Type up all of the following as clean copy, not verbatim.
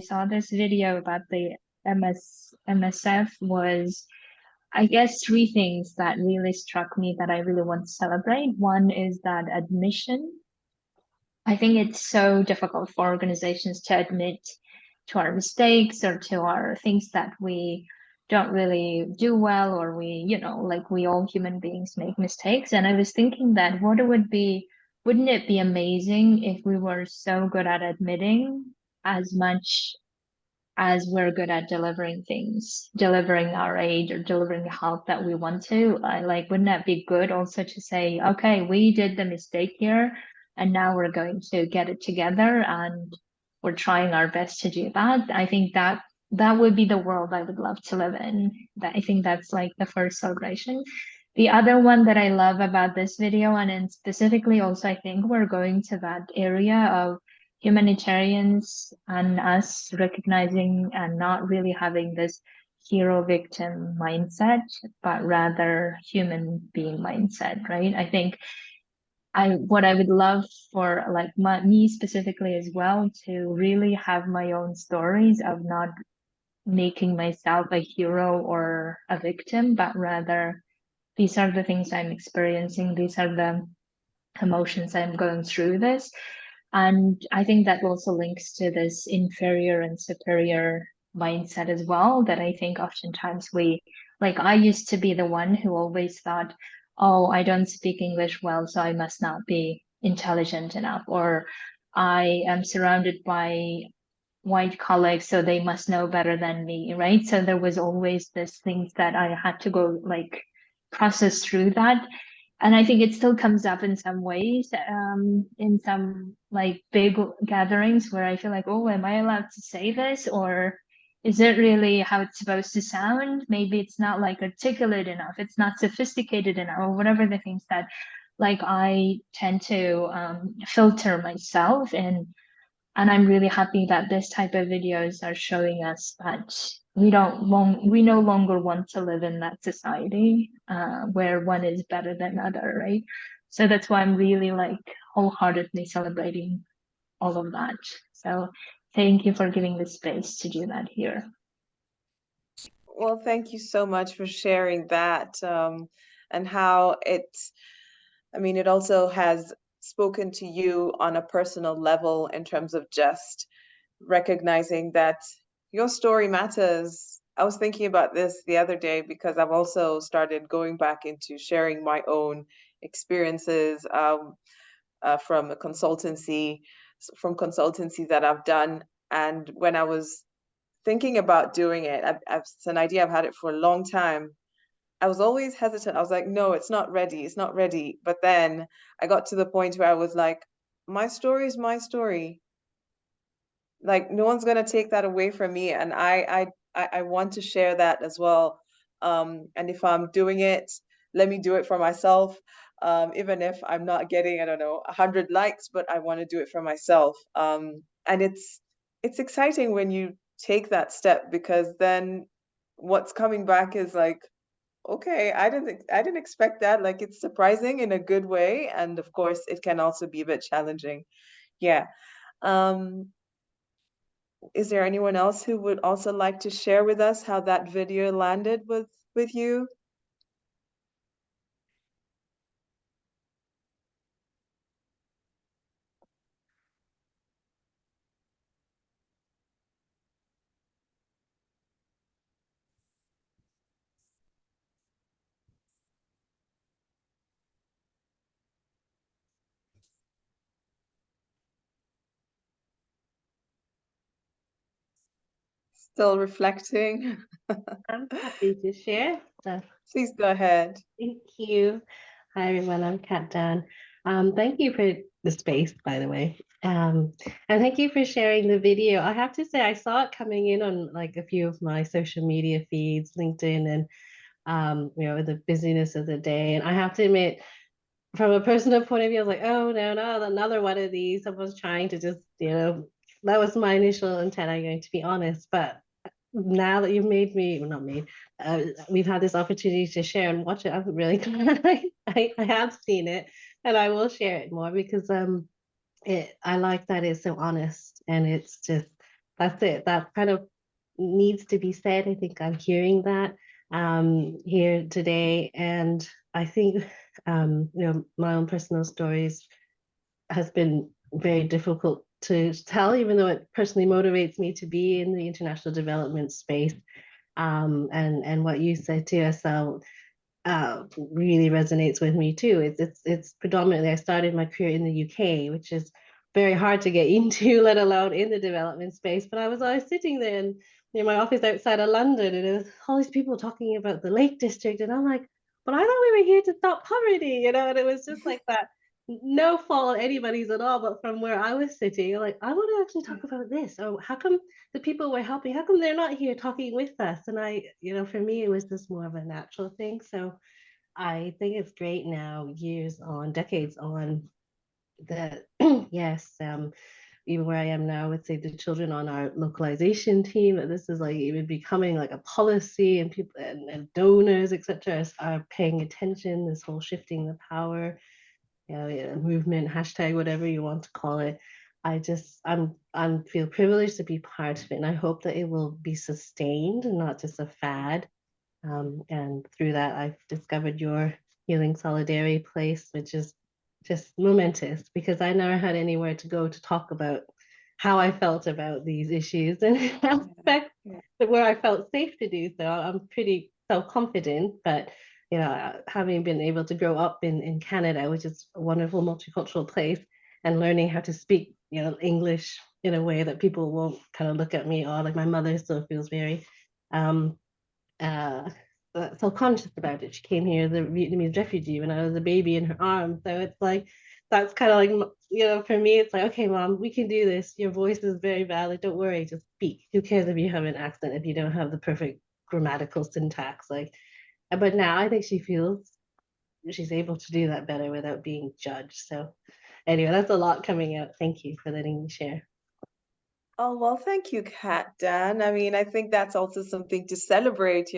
saw this video about the MSF was, I guess, three things that really struck me that I really want to celebrate. One is that admission. I think it's so difficult for organizations to admit to our mistakes or to our things that we don't really do well, or like we all human beings make mistakes. And I was thinking that wouldn't it be amazing if we were so good at admitting as much as we're good at delivering things, delivering our aid or delivering the help that we want to. Wouldn't that be good also to say, okay, we did the mistake here, and now we're going to get it together, and we're trying our best to do that. I think that would be the world I would love to live in. That I think that's like the first celebration. The other one that I love about this video, and then specifically also, I think we're going to that area of humanitarians and us recognizing and not really having this hero victim mindset, but rather human being mindset, right? I think what I would love for like me specifically as well to really have my own stories of not making myself a hero or a victim, but rather these are the things I'm experiencing, these are the emotions I'm going through this. And I think that also links to this inferior and superior mindset as well, that I think oftentimes I used to be the one who always thought, oh, I don't speak English well, so I must not be intelligent enough, or I am surrounded by white colleagues, so they must know better than me, right? So there was always this things that I had to go process through that. And I think it still comes up in some ways, in some like big gatherings where I feel like, oh, am I allowed to say this? Or is it really how it's supposed to sound? Maybe it's not like articulate enough, it's not sophisticated enough, or whatever the things that I tend to filter myself. And I'm really happy that this type of videos are showing us that we no longer want to live in that society where one is better than other, right? So that's why I'm really wholeheartedly celebrating all of that. So thank you for giving the space to do that here. Well, thank you so much for sharing that, and how it also has spoken to you on a personal level in terms of just recognizing that your story matters. I was thinking about this the other day because I've also started going back into sharing my own experiences from a from consultancy that I've done. And when I was thinking about doing it, it's an idea I've had it for a long time. I was always hesitant. I was like, no, it's not ready. It's not ready. But then I got to the point where I was like, my story is my story. Like no one's gonna take that away from me, and I want to share that as well. And if I'm doing it, let me do it for myself. Even if I'm not getting, I don't know, 100 likes, but I want to do it for myself. And it's exciting when you take that step, because then what's coming back is like, okay, I didn't expect that. Like it's surprising in a good way, and of course it can also be a bit challenging. Yeah. Um, is there anyone else who would also like to share with us how that video landed with you? Still reflecting? I'm happy to share. So Please go ahead. thank you. Hi everyone, I'm Kat Dan. Thank you for the space, by the way. And thank you for sharing the video. I have to say I saw it coming in on like a few of my social media feeds, LinkedIn, and the busyness of the day. And I have to admit, from a personal point of view, I was like, oh no, no, another one of these. I was trying to just, that was my initial intent, I'm going to be honest. But now that you've made me, well, not me, we've had this opportunity to share and watch it. I'm really glad I have seen it, and I will share it more because I like that it's so honest, and it's just that's it. That kind of needs to be said. I think I'm hearing that here today. And I think, my own personal stories has been very difficult to tell, even though it personally motivates me to be in the international development space. And what you said to yourself really resonates with me too. It's predominantly, I started my career in the UK, which is very hard to get into, let alone in the development space. But I was always sitting there in my office outside of London, and there was all these people talking about the Lake District, and I'm like, but I thought we were here to stop poverty, and it was just like that. No fault anybody's at all, but from where I was sitting, like, I want to actually talk about this. Oh, how come the people we're helping, how come they're not here talking with us? And for me, it was just more of a natural thing. So I think it's great now, years on, decades on, that yes, even where I am now, I would say the children on our localization team, that this is like even becoming like a policy, and people and donors, etc., are paying attention. This whole shifting the power, movement, hashtag, whatever you want to call it. I'm feel privileged to be part of it, and I hope that it will be sustained and not just a fad. And through that, I've discovered your Healing Solidarity place, which is just momentous, because I never had anywhere to go to talk about how I felt about these issues and aspects where I felt safe to do so. I'm pretty self-confident, but having been able to grow up in Canada, which is a wonderful multicultural place, and learning how to speak, English in a way that people won't kind of look at me, or like my mother still feels very uh, self-conscious about it. She came here as a Vietnamese refugee when I was a baby in her arms. So it's like, that's kind of like, for me, it's like, okay, mom, we can do this. Your voice is very valid. Don't worry, just speak. Who cares if you have an accent, if you don't have the perfect grammatical syntax? But now I think she feels she's able to do that better without being judged. So anyway, that's a lot coming out. Thank you for letting me share. Oh, well, thank you, Kat, Dan. I mean, I think that's also something to celebrate.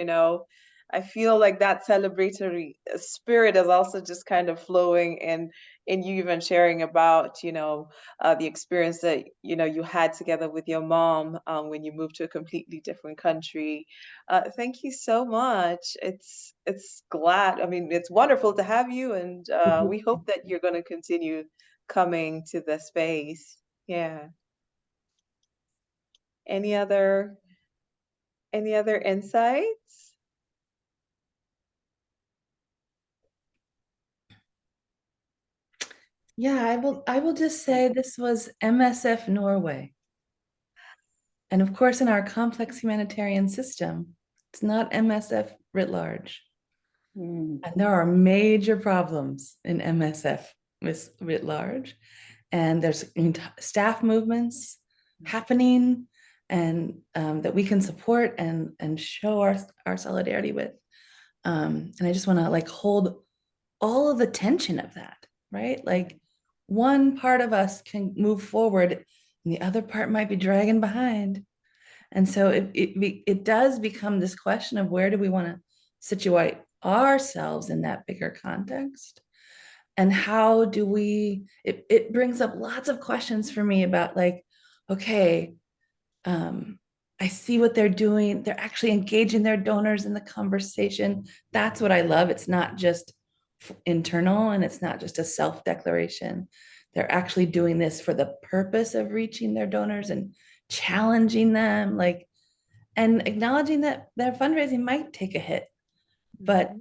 I feel like that celebratory spirit is also just kind of flowing in you even sharing about the experience that you had together with your mom when you moved to a completely different country. Thank you so much. I mean, it's wonderful to have you, and we hope that you're going to continue coming to the space. Yeah. Any other insights? Yeah, I will just say this was MSF Norway. And of course, in our complex humanitarian system, it's not MSF writ large. And there are major problems in MSF writ large. And there's staff movements happening, and that we can support and show our solidarity with. And I just want to like hold all of the tension of that, right? Like one part of us can move forward and the other part might be dragging behind. And so it does become this question of where do we want to situate ourselves in that bigger context? And how do it brings up lots of questions for me about like, okay, I see what they're doing. They're actually engaging their donors in the conversation. That's what I love. It's not just internal, and it's not just a self-declaration. They're actually doing this for the purpose of reaching their donors and challenging them, like, and acknowledging that their fundraising might take a hit, but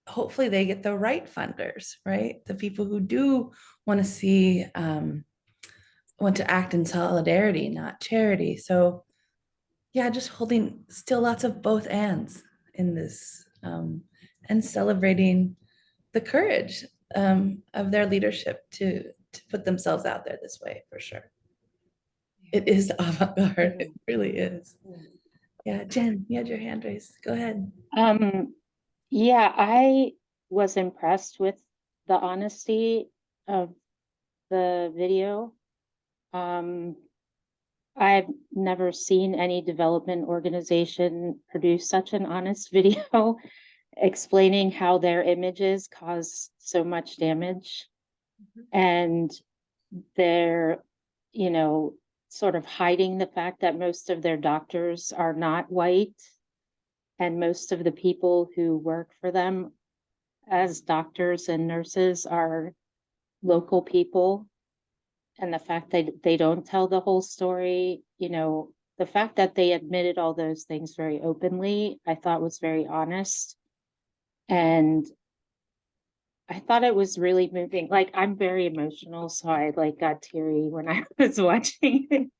hopefully they get the right funders, right? The people who do want to see, want to act in solidarity, not charity. So yeah, just holding still lots of both ands in this, and celebrating the courage of their leadership to put themselves out there this way, for sure. It is avant-garde. It really is. Yeah, Jen, you had your hand raised. Go ahead. Yeah, I was impressed with the honesty of the video. I've never seen any development organization produce such an honest video explaining how their images cause so much damage and their, sort of hiding the fact that most of their doctors are not white, and most of the people who work for them as doctors and nurses are local people. And the fact that they don't tell the whole story, you know, the fact that they admitted all those things very openly, I thought was very honest. And I thought it was really moving. Like, I'm very emotional, so I like got teary when I was watching it.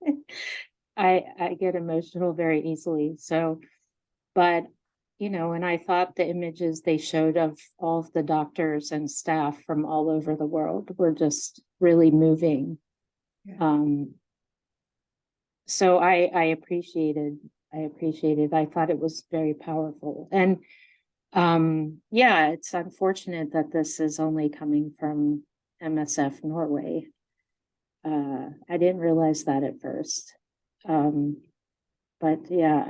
I get emotional very easily. So, but you know, and I thought the images they showed of all of the doctors and staff from all over the world were just really moving. Yeah. So I appreciated, I thought it was very powerful. And yeah, it's unfortunate that this is only coming from MSF Norway. I didn't realize that at first. But yeah,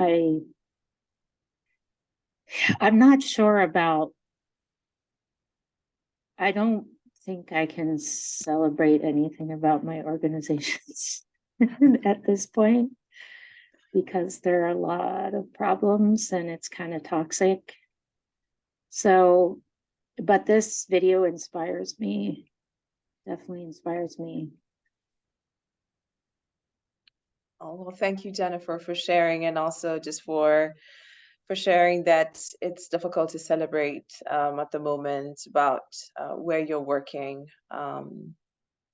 I'm not sure about, I don't think I can celebrate anything about my organizations at this point, because there are a lot of problems and it's kind of toxic. So, but this video inspires me, definitely inspires me. Oh, well, thank you, Jennifer, for sharing, and also just for sharing that it's difficult to celebrate at the moment about where you're working.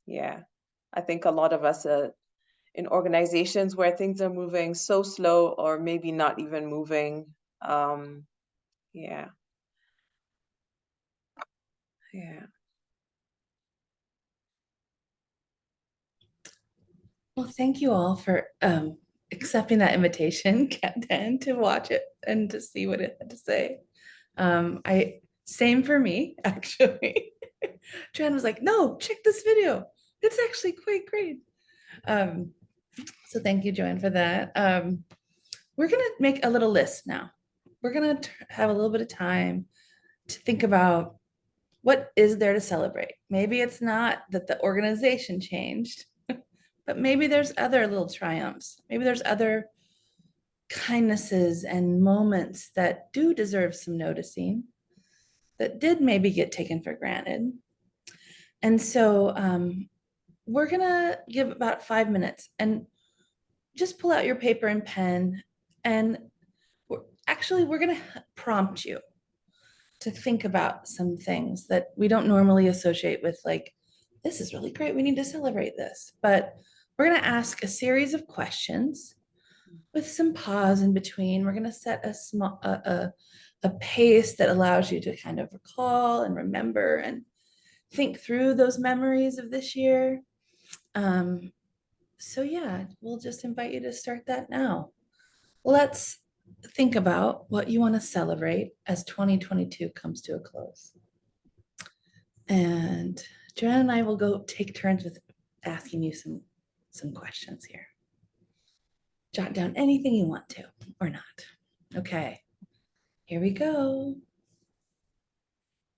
Yeah, I think a lot of us are in organizations where things are moving so slow, or maybe not even moving. Yeah, yeah. Well, thank you all for accepting that invitation, Kat, to watch it and to see what it had to say. Same for me, actually. Joan was like, no, check this video. It's actually quite great. So thank you, Joanne, for that. We're gonna make a little list now. We're gonna have a little bit of time to think about what is there to celebrate. Maybe it's not that the organization changed, but maybe there's other little triumphs. Maybe there's other kindnesses and moments that do deserve some noticing, that did maybe get taken for granted. And so we're gonna give about 5 minutes and just pull out your paper and pen, and we're gonna prompt you to think about some things that we don't normally associate with, like, this is really great, we need to celebrate this. But we're gonna ask a series of questions with some pause in between. We're gonna set a pace that allows you to kind of recall and remember and think through those memories of this year. So yeah, we'll just invite you to start that now. Let's think about what you want to celebrate as 2022 comes to a close. And Joanne and I will go take turns with asking you some questions here. Jot down anything you want to or not. Okay, here we go.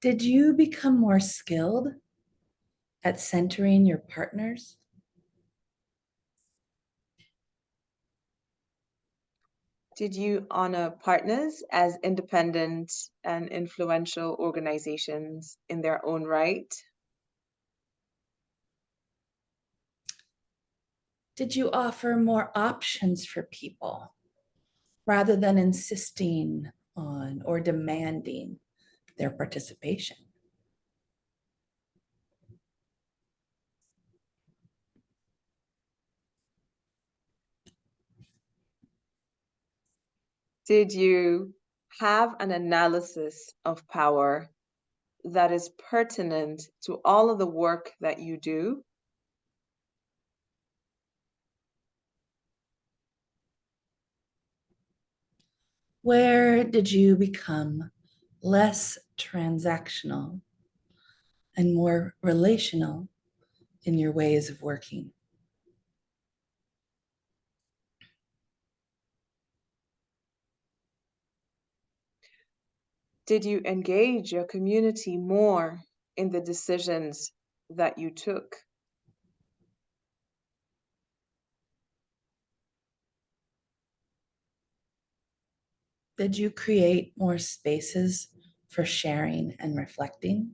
Did you become more skilled at centering your partners? Did you honor partners as independent and influential organizations in their own right? Did you offer more options for people rather than insisting on or demanding their participation? Did you have an analysis of power that is pertinent to all of the work that you do? Where did you become less transactional and more relational in your ways of working? Did you engage your community more in the decisions that you took? Did you create more spaces for sharing and reflecting?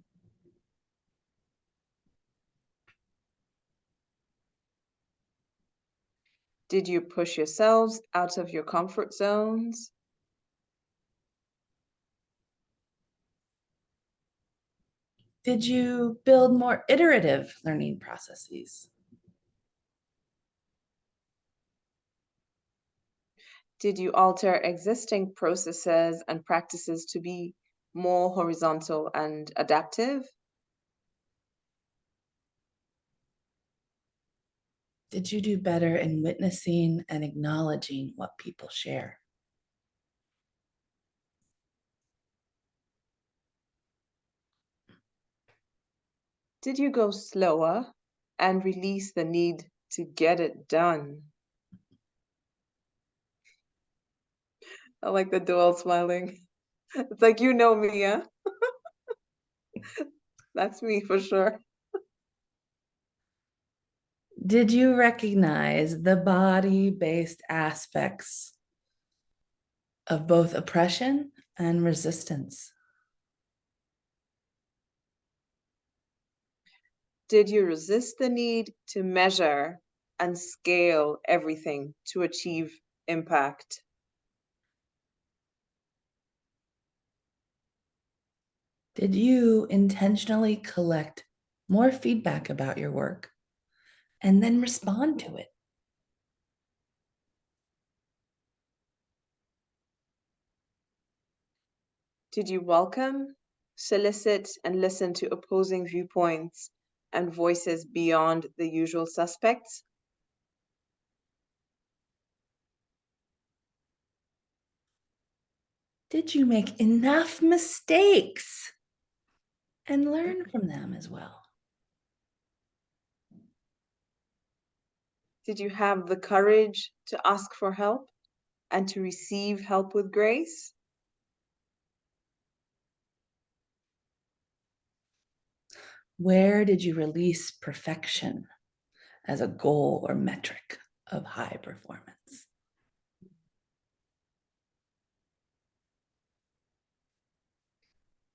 Did you push yourselves out of your comfort zones? Did you build more iterative learning processes? Did you alter existing processes and practices to be more horizontal and adaptive? Did you do better in witnessing and acknowledging what people share? Did you go slower and release the need to get it done? I like the dual smiling. It's like, you know me, yeah? That's me for sure. Did you recognize the body-based aspects of both oppression and resistance? Did you resist the need to measure and scale everything to achieve impact? Did you intentionally collect more feedback about your work and then respond to it? Did you welcome, solicit, and listen to opposing viewpoints and voices beyond the usual suspects? Did you make enough mistakes and learn from them as well? Did you have the courage to ask for help and to receive help with grace? Where did you release perfection as a goal or metric of high performance?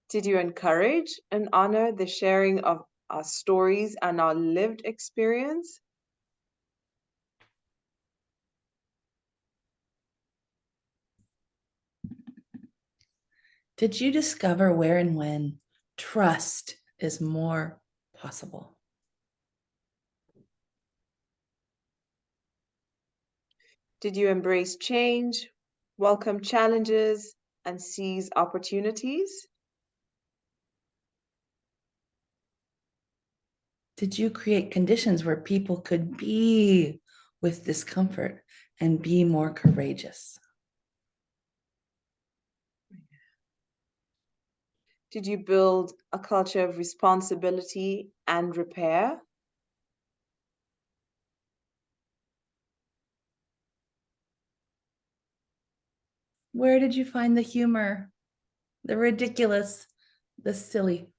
Did you encourage and honor the sharing of our stories and our lived experience? Did you discover where and when trust is more possible? Did you embrace change, welcome challenges, and seize opportunities? Did you create conditions where people could be with discomfort and be more courageous? Did you build a culture of responsibility and repair? Where did you find the humor, the ridiculous, the silly?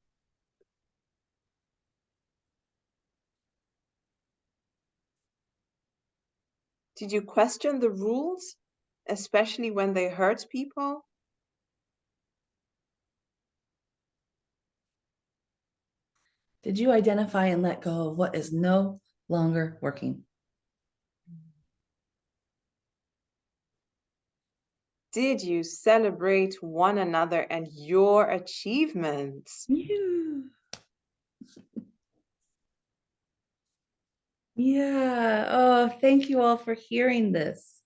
Did you question the rules, especially when they hurt people? Did you identify and let go of what is no longer working? Did you celebrate one another and your achievements? Yeah. Oh, thank you all for hearing this.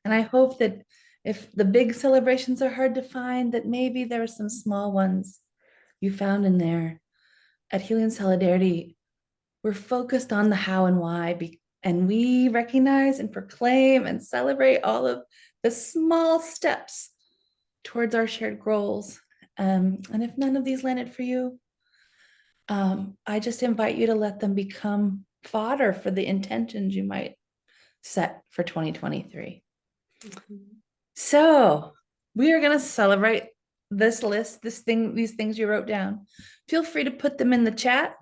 And I hope that if the big celebrations are hard to find, that maybe there are some small ones you found in there. At Healing Solidarity, we're focused on the how and why, and we recognize and proclaim and celebrate all of the small steps towards our shared goals. And if none of these landed for you, I just invite you to let them become fodder for the intentions you might set for 2023. So we are going to celebrate this list, these things you wrote down. Feel free to put them in the chat.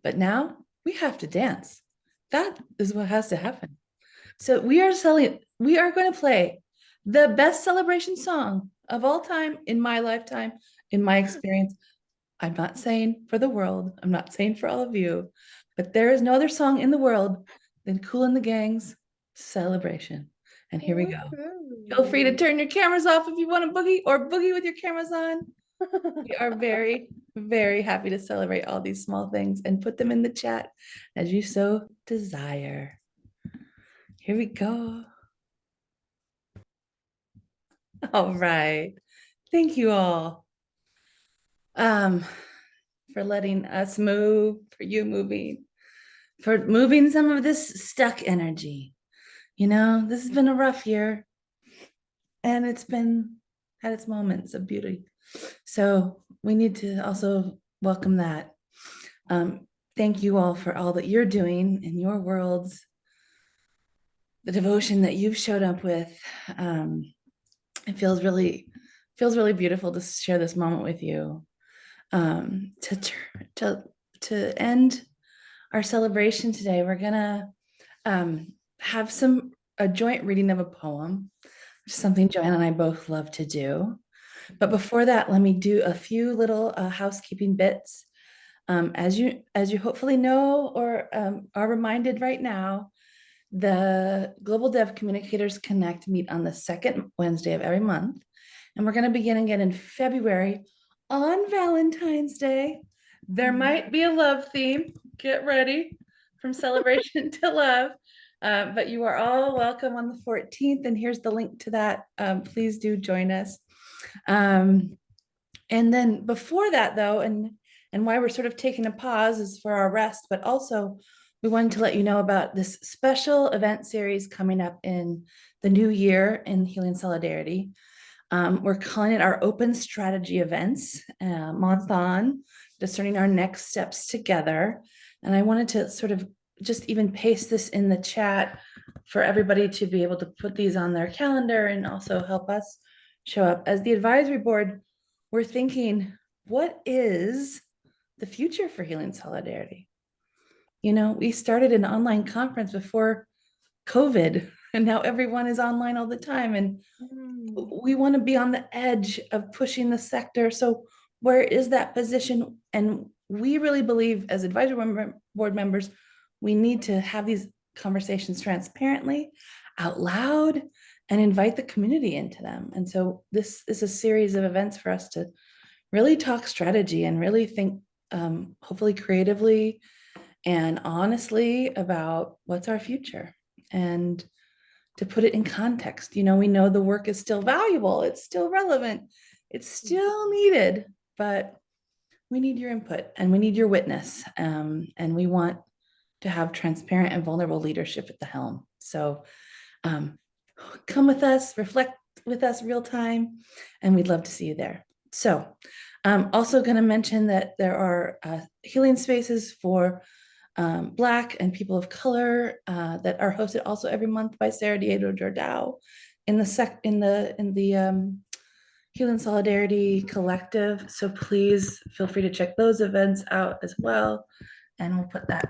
But now we have to dance. That is what has to happen. So we are going to play the best celebration song of all time in my lifetime, in my experience. I'm not saying for the world, I'm not saying for all of you, but there is no other song in the world than Kool and the Gang's Celebration. And here we go. Feel free to turn your cameras off if you want to boogie, or boogie with your cameras on. We are very, very happy to celebrate all these small things and put them in the chat as you so desire. Here we go. All right. Thank you all for letting us move, for you moving, for moving some of this stuck energy. You know, this has been a rough year, and it's been had its moments of beauty. So we need to also welcome that. Thank you all for all that you're doing in your worlds, the devotion that you've showed up with. It feels really beautiful to share this moment with you. To end our celebration today, we're gonna have a joint reading of a poem, which is something Joanne and I both love to do. But before that, let me do a few little housekeeping bits. As you hopefully know or are reminded right now, the Global Dev Communicators Connect meet on the second Wednesday of every month. And we're going to begin again in February on Valentine's Day. There might be a love theme. Get ready, from celebration to love. But you are all welcome on the 14th. And here's the link to that. Please do join us. And then before that, though, and why we're sort of taking a pause is for our rest, but also we wanted to let you know about this special event series coming up in the new year in Healing Solidarity. We're calling it our Open Strategy Events, month-on, discerning our next steps together. And I wanted to sort of just even paste this in the chat for everybody to be able to put these on their calendar and also help us show up. As the advisory board, we're thinking, what is the future for Healing Solidarity? You know, we started an online conference before COVID, and now everyone is online all the time. And we want to be on the edge of pushing the sector. So where is that position? And we really believe as advisory board members, we need to have these conversations transparently, out loud, and invite the community into them. And so this is a series of events for us to really talk strategy and really think hopefully creatively and honestly about what's our future. And to put it in context, you know, we know the work is still valuable, it's still relevant, it's still needed, but we need your input and we need your witness. And we want to have transparent and vulnerable leadership at the helm. So come with us, reflect with us real time, and we'd love to see you there. So I'm also going to mention that there are healing spaces for Black and people of color that are hosted also every month by Sarah Diego Jordao in the Healing Solidarity Collective. So please feel free to check those events out as well. And we'll put that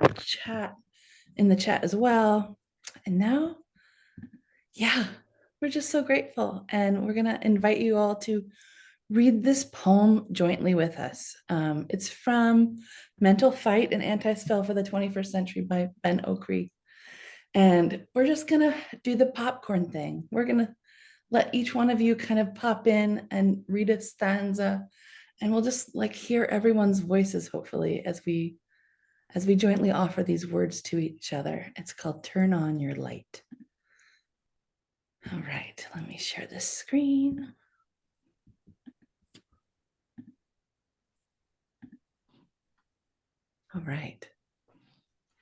in the chat as well. And now, yeah, we're just so grateful. And we're gonna invite you all to read this poem jointly with us. It's from Mental Fight and Anti-Spell for the 21st Century by Ben Okri. And we're just gonna do the popcorn thing. We're gonna let each one of you kind of pop in and read a stanza, and we'll just like hear everyone's voices, hopefully, as we jointly offer these words to each other. It's called Turn On Your Light. All right, let me share this screen. All right.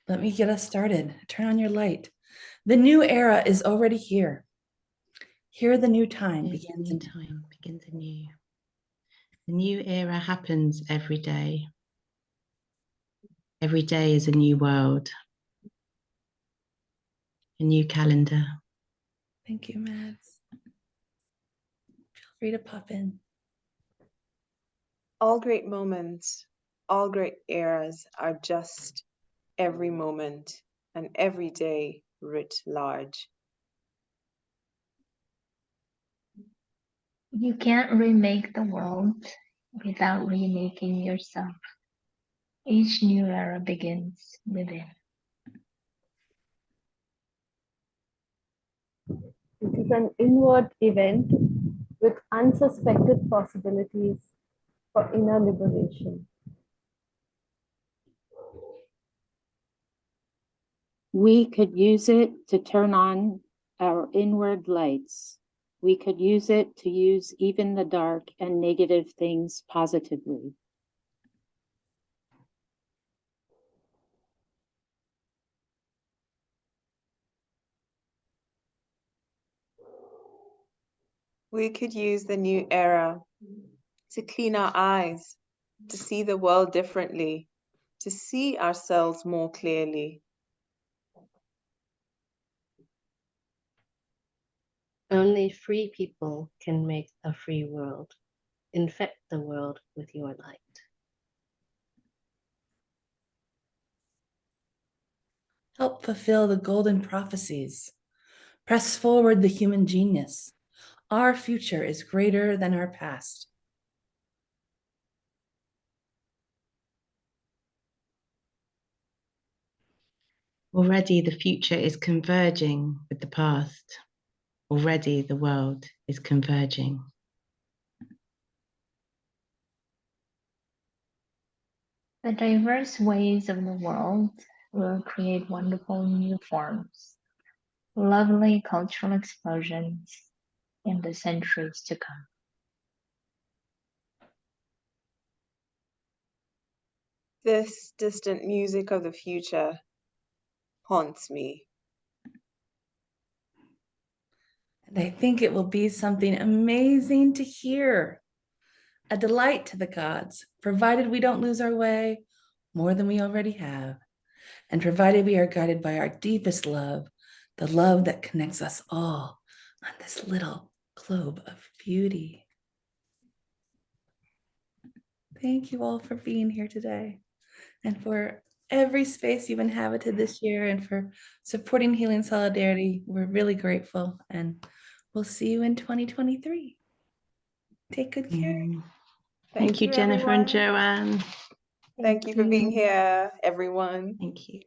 Let me get us started. Turn on your light. The new era is already here. Here the new time begins. Anew. The new era happens every day. Every day is a new world. A new calendar. Thank you, Mads. Feel free to pop in. All great moments, all great eras are just every moment and every day writ large. You can't remake the world without remaking yourself. Each new era begins within. It is an inward event with unsuspected possibilities for inner liberation. We could use it to turn on our inward lights. We could use it to use even the dark and negative things positively. We could use the new era to clean our eyes, to see the world differently, to see ourselves more clearly. Only free people can make a free world. Infect the world with your light. Help fulfill the golden prophecies. Press forward the human genius. Our future is greater than our past. Already the future is converging with the past. Already the world is converging. The diverse ways of the world will create wonderful new forms, lovely cultural explosions in the centuries to come. This distant music of the future haunts me. And I think it will be something amazing to hear. A delight to the gods, provided we don't lose our way more than we already have, and provided we are guided by our deepest love, the love that connects us all on this little globe of beauty. Thank you all for being here today and for every space you've inhabited this year and for supporting Healing Solidarity. We're really grateful, and we'll see you in 2023. Take good care. Thank you, Jennifer everyone. and Joanne. Thank you for being here, everyone. Thank you.